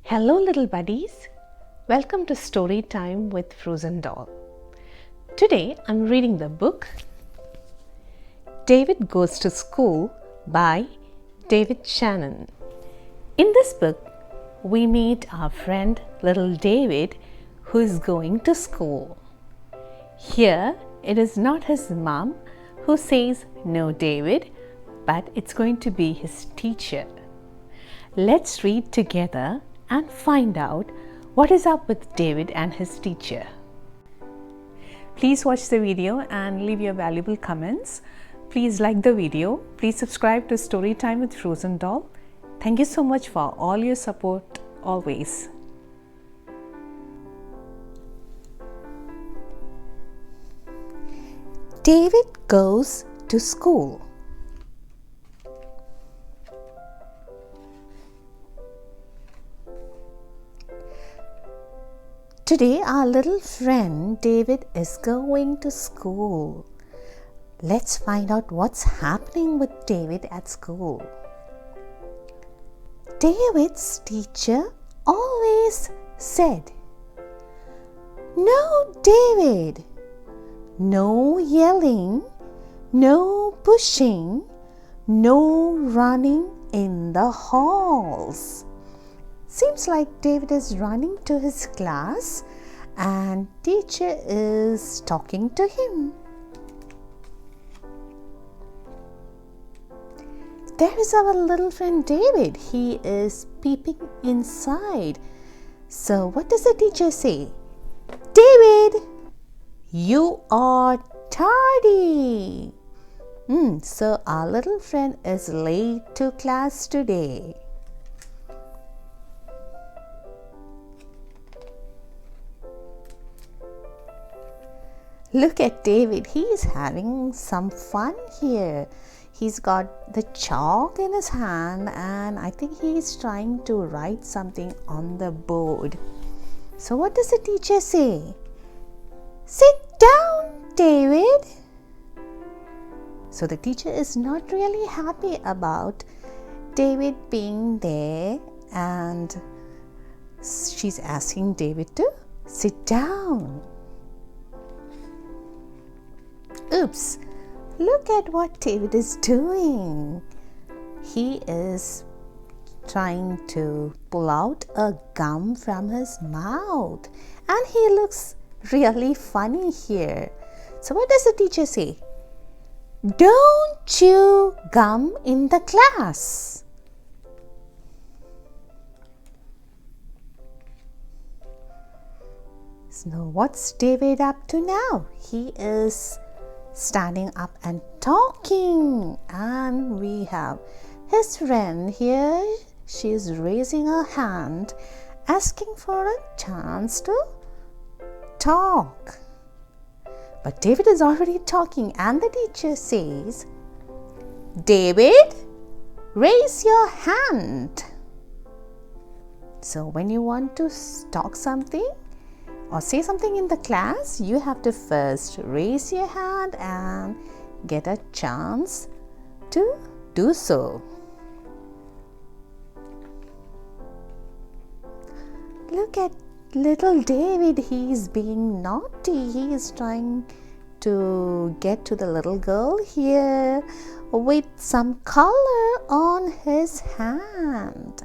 Hello little buddies, welcome to Storytime with Frozendoll. Today I'm reading the book David Goes to School by David Shannon. In this book, we meet our friend little David who is going to school. Here it is not his mom who says no David, but it's going to be his teacher. Let's read together and find out what is up with David and his teacher. Please watch the video and leave your valuable comments. Please like the video. Please subscribe to Storytime with Frozendoll. Thank you so much for all your support always. David goes to school. Today our little friend David is going to school. Let's find out what's happening with David at school. David's teacher always said, "No, David, no yelling, no pushing, no running in the halls." Seems like David is running to his class and teacher is talking to him. There is our little friend David. He is peeping inside. So what does the teacher say? "David, you are tardy." So our little friend is late to class today. Look at David, he is having some fun here. He's got the chalk in his hand and I think he is trying to write something on the board. So what does the teacher say? "Sit down, David." So the teacher is not really happy about David being there and she's asking David to sit down. Oops, look at what David is doing. He is trying to pull out a gum from his mouth and he looks really funny here. So what does the teacher say? "Don't chew gum in the class." So what's David up to now? He is standing up and talking, and we have his friend here. She is raising her hand asking for a chance to talk, but David is already talking and the teacher says, "David, raise your hand." So when you want to talk something or say something in the class, you have to first raise your hand and get a chance to do so. Look at little David, he is being naughty. He is trying to get to the little girl here with some color on his hand.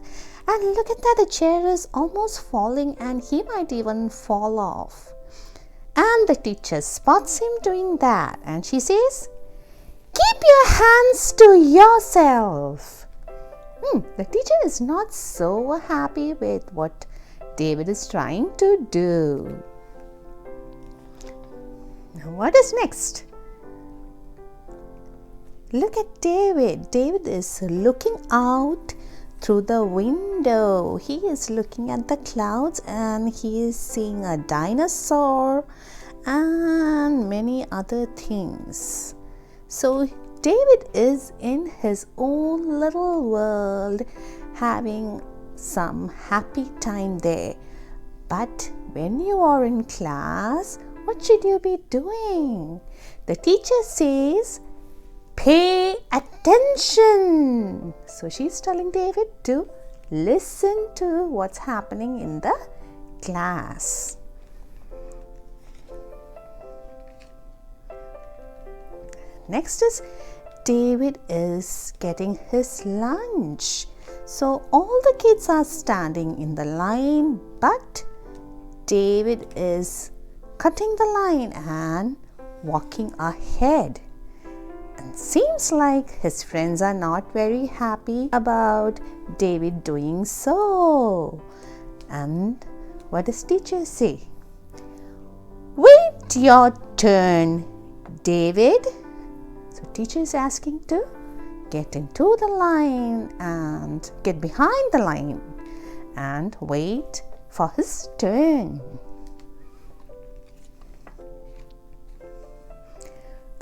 And look at that, the chair is almost falling and he might even fall off. And the teacher spots him doing that and she says, "Keep your hands to yourself." The teacher is not so happy with what David is trying to do. Now what is next? Look at David. David is looking out through the window. He is looking at the clouds and he is seeing a dinosaur and many other things. So David is in his own little world having some happy time there. But when you are in class, what should you be doing? The teacher says, "Pay attention." So she's telling David to listen to what's happening in the class. Next is David is getting his lunch. So all the kids are standing in the line, but David is cutting the line and walking ahead. And seems like his friends are not very happy about David doing so. And what does teacher say? Wait your turn, David. So teacher is asking to get into the line and get behind the line and wait for his turn.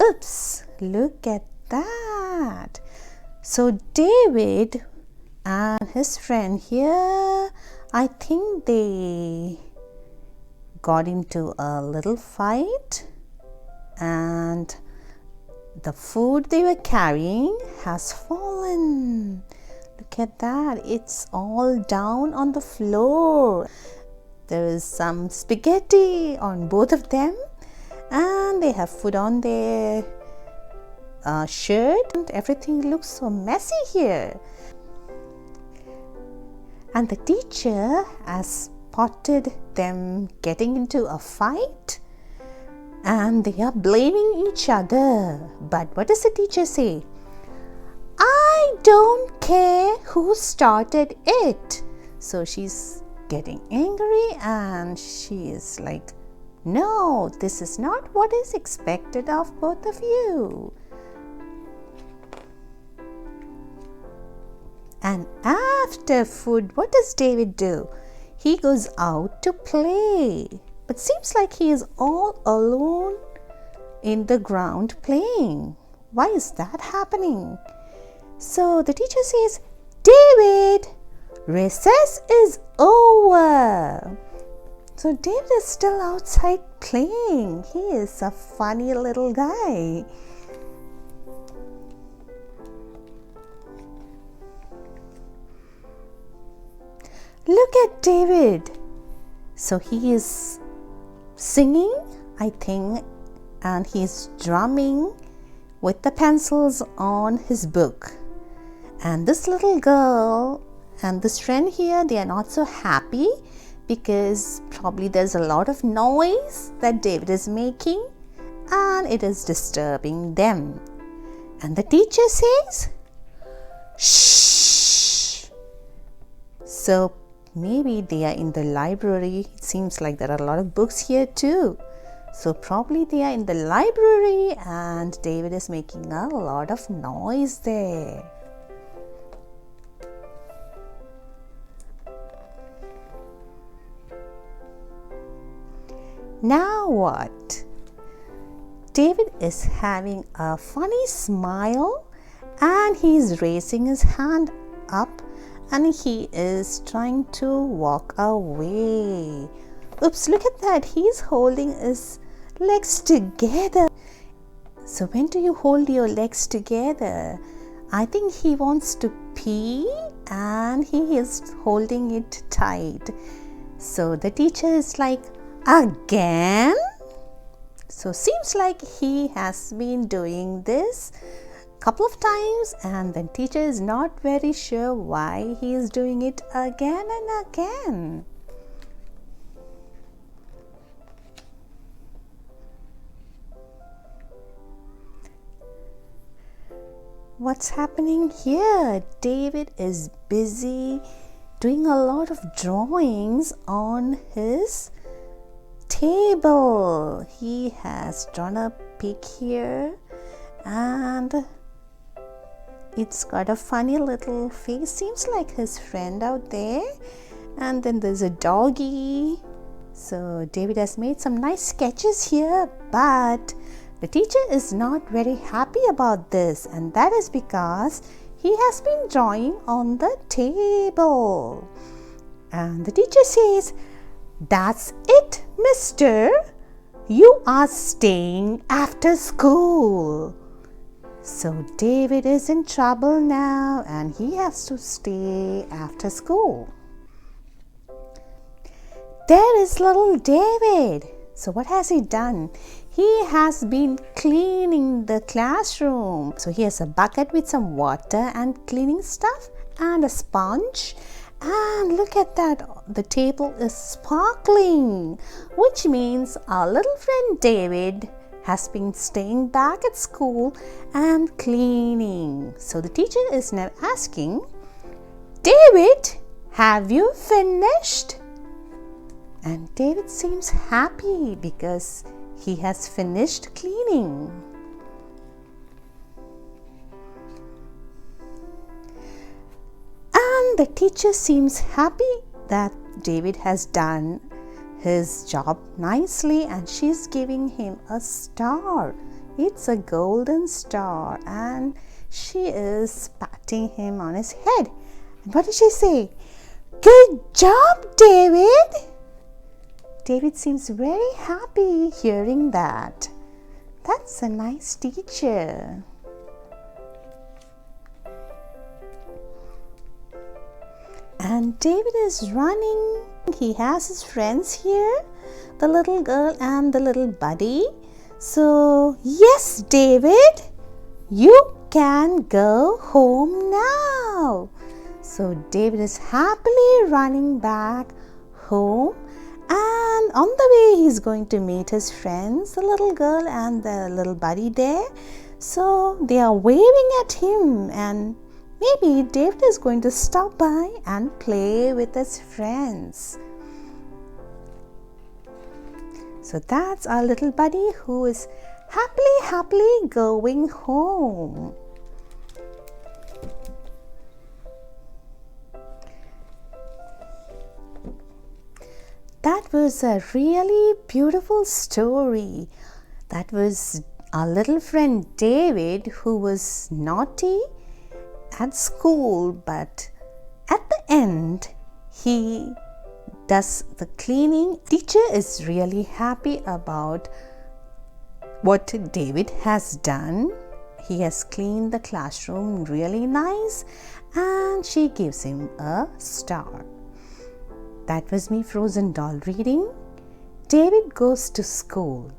Oops, look at that. So David and his friend here, I think they got into a little fight, and the food they were carrying has fallen. Look at that, it's all down on the floor. There is some spaghetti on both of them, and they have food on their shirt, and everything looks so messy here. And the teacher has spotted them getting into a fight, and they are blaming each other. But what does the teacher say? I don't care who started it. So she's getting angry, and she is like, no, this is not what is expected of both of you. And after food, what does David do? He goes out to play. But seems like he is all alone in the ground playing. Why is that happening? So the teacher says, David, recess is over. So David is still outside playing. He is a funny little guy. Look at David. So he is singing, I think, and he's drumming with the pencils on his book. And this little girl and this friend here, they are not so happy because probably there's a lot of noise that David is making and it is disturbing them. And the teacher says, shh. So maybe they are in the library. It seems like there are a lot of books here too. So probably they are in the library and David is making a lot of noise there. Now what? David is having a funny smile and he's raising his hand up and he is trying to walk away. Oops, look at that. He's holding his legs together. So when do you hold your legs together? I think he wants to pee and he is holding it tight. So the teacher is like, again? So seems like he has been doing this couple of times and the teacher is not very sure why he is doing it again and again. What's happening here? David is busy doing a lot of drawings on his table. He has drawn a pig here and it's got a funny little face. Seems like his friend out there. And then there's a doggy. So David has made some nice sketches here, but the teacher is not very happy about this, and that is because he has been drawing on the table. And the teacher says, that's it, mister. You are staying after school. So David is in trouble now and he has to stay after school. There is little David. So what has he done? He has been cleaning the classroom. So he has a bucket with some water and cleaning stuff and a sponge. And look at that, the table is sparkling, which means our little friend David has been staying back at school and cleaning. So the teacher is now asking, David, have you finished? And David seems happy because he has finished cleaning. And the teacher seems happy that David has done his job nicely and she's giving him a star. It's a golden star and she is patting him on his head. And what did she say? Good job, David! David seems very happy hearing that. That's a nice teacher. And David is running. He has his friends here, the little girl and the little buddy. So, yes, David, you can go home now. So, David is happily running back home. And on the way, he's going to meet his friends, the little girl and the little buddy there. So, they are waving at him and maybe David is going to stop by and play with his friends. So that's our little buddy who is happily going home. That was a really beautiful story. That was our little friend David who was naughty at school, but at the end he does the cleaning. Teacher is really happy about what David has done. He has cleaned the classroom really nice and she gives him a star. That was me, Frozen Doll, reading David Goes to School.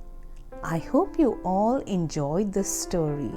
I hope you all enjoyed this story.